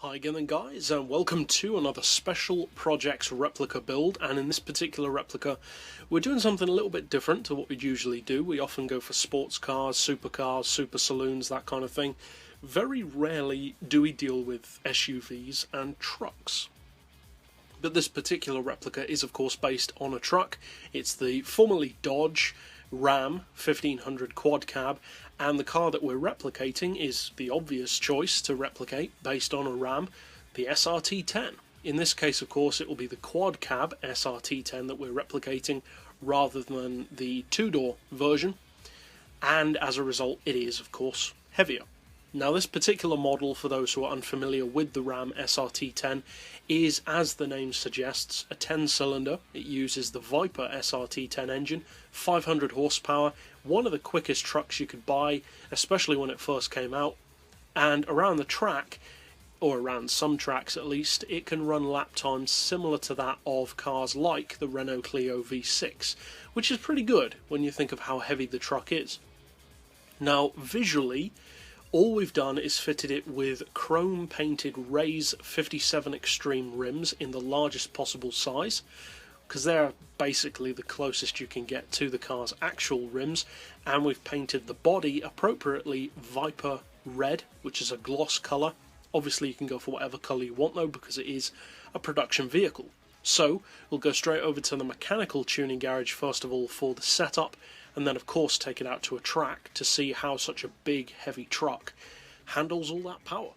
Hi again then guys, and welcome to another special projects replica build. And in this particular replica we're doing something a little bit different to what we'd usually do. We often go for sports cars, supercars, super saloons, that kind of thing. Very rarely do we deal with SUVs and trucks. But this particular replica is of course based on a truck. It's the formerly Dodge Ram 1500 quad cab, and the car that we're replicating is the obvious choice to replicate based on a Ram, the SRT-10. In this case of course it will be the quad cab SRT-10 that we're replicating rather than the two-door version, and as a result it is of course heavier. Now this particular model, for those who are unfamiliar with the Ram SRT-10, is, as the name suggests, a 10-cylinder. It uses the Viper SRT-10 engine, 500 horsepower, one of the quickest trucks you could buy, especially when it first came out. And around the track, or around some tracks at least, it can run lap times similar to that of cars like the Renault Clio V6, which is pretty good when you think of how heavy the truck is. Now visually, all we've done is fitted it with chrome painted Rays 57 Extreme rims in the largest possible size, because they're basically the closest you can get to the car's actual rims, and we've painted the body appropriately Viper Red, which is a gloss colour. Obviously you can go for whatever colour you want though, because it is a production vehicle. So we'll go straight over to the mechanical tuning garage first of all for the setup, and then of course take it out to a track to see how such a big heavy truck handles all that power.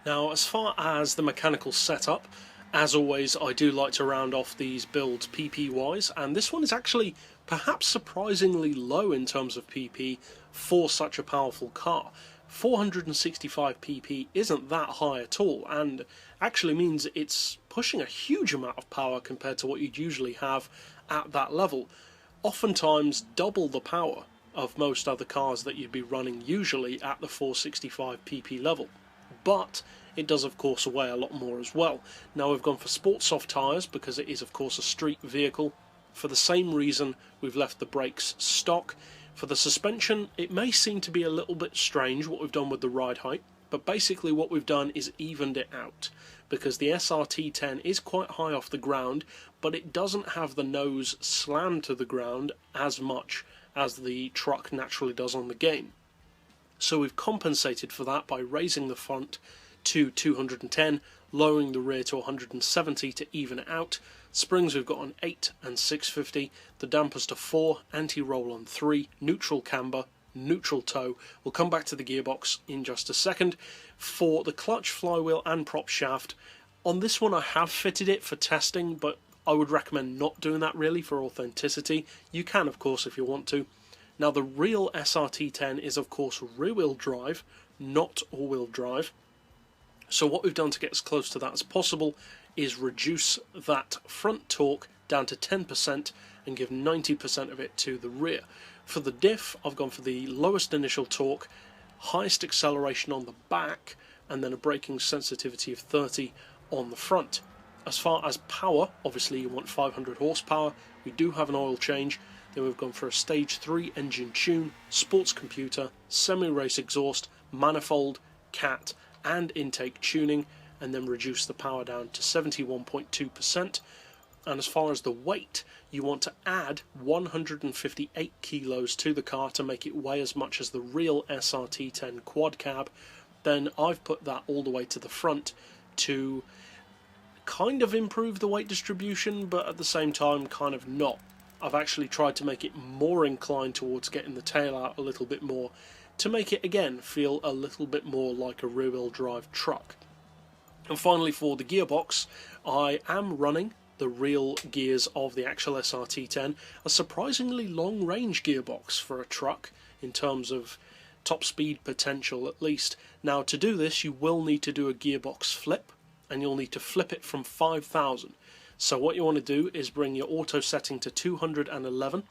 Now as far as the mechanical setup, as always I do like to round off these builds PP wise, and this one is actually perhaps surprisingly low in terms of PP for such a powerful car. 465 PP isn't that high at all, and actually means it's pushing a huge amount of power compared to what you'd usually have at that level. Oftentimes double the power of most other cars that you'd be running usually at the 465 PP level. But it does of course weigh a lot more as well. Now we've gone for sport soft tyres because it is of course a street vehicle. For the same reason we've left the brakes stock. For the suspension, it may seem to be a little bit strange what we've done with the ride height, but basically what we've done is evened it out, because the SRT-10 is quite high off the ground, but it doesn't have the nose slammed to the ground as much as the truck naturally does on the game. So we've compensated for that by raising the front to 210, lowering the rear to 170 to even it out. Springs we've got on 8 and 650, the dampers to 4, anti-roll on 3, neutral camber, neutral toe. We'll come back to the gearbox in just a second. For the clutch, flywheel and prop shaft, on this one I have fitted it for testing, but I would recommend not doing that really for authenticity. You can of course if you want to. Now the real SRT-10 is of course rear-wheel drive, not all-wheel drive. So what we've done to get as close to that as possible is reduce that front torque down to 10% and give 90% of it to the rear. For the diff, I've gone for the lowest initial torque, highest acceleration on the back, and then a braking sensitivity of 30 on the front. As far as power, obviously you want 500 horsepower, we do have an oil change. Then we've gone for a stage 3 engine tune, sports computer, semi-race exhaust, manifold, cat, and intake tuning, and then reduce the power down to 71.2%. And as far as the weight, you want to add 158 kilos to the car to make it weigh as much as the real SRT-10 quad cab. Then I've put that all the way to the front to kind of improve the weight distribution, but at the same time kind of not. I've actually tried to make it more inclined towards getting the tail out a little bit more, to make it again feel a little bit more like a rear-wheel drive truck. And finally for the gearbox, I am running the real gears of the actual SRT-10, a surprisingly long range gearbox for a truck in terms of top speed potential at least. Now to do this you will need to do a gearbox flip, and you'll need to flip it from 5,000. So what you want to do is bring your auto setting to 211,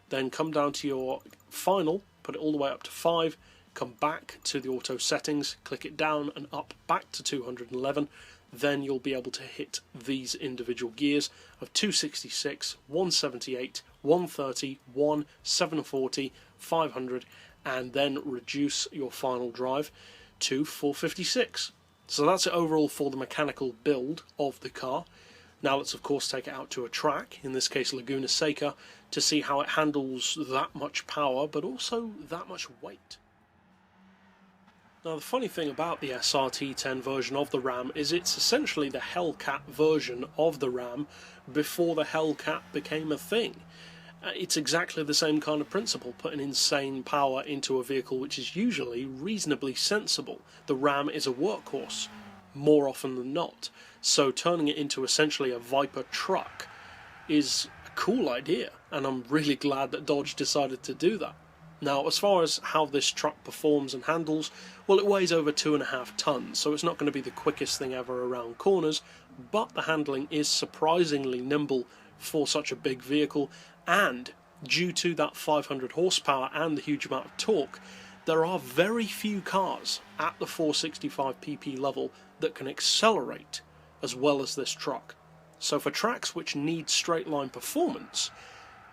then come down to your final, put it all the way up to 5, come back to the auto settings, click it down and up back to 211, then you'll be able to hit these individual gears of 266, 178, 130, 740, 500, and then reduce your final drive to 456. So that's it overall for the mechanical build of the car. Now let's of course take it out to a track, in this case Laguna Seca, to see how it handles that much power but also that much weight. Now the funny thing about the SRT-10 version of the Ram is it's essentially the Hellcat version of the Ram before the Hellcat became a thing. It's exactly the same kind of principle, putting insane power into a vehicle which is usually reasonably sensible. The Ram is a workhorse, more often than not, so turning it into essentially a Viper truck is a cool idea, and I'm really glad that Dodge decided to do that. Now, as far as how this truck performs and handles, well, it weighs over 2.5 tons, so it's not going to be the quickest thing ever around corners, but the handling is surprisingly nimble for such a big vehicle, and due to that 500 horsepower and the huge amount of torque, there are very few cars at the 465 pp level that can accelerate as well as this truck. So for tracks which need straight line performance,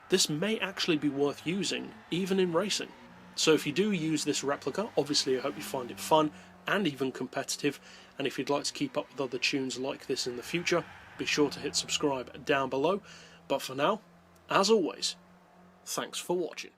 this may actually be worth using, even in racing. So if you do use this replica, obviously I hope you find it fun and even competitive, and if you'd like to keep up with other tunes like this in the future, be sure to hit subscribe down below. But for now, as always, thanks for watching.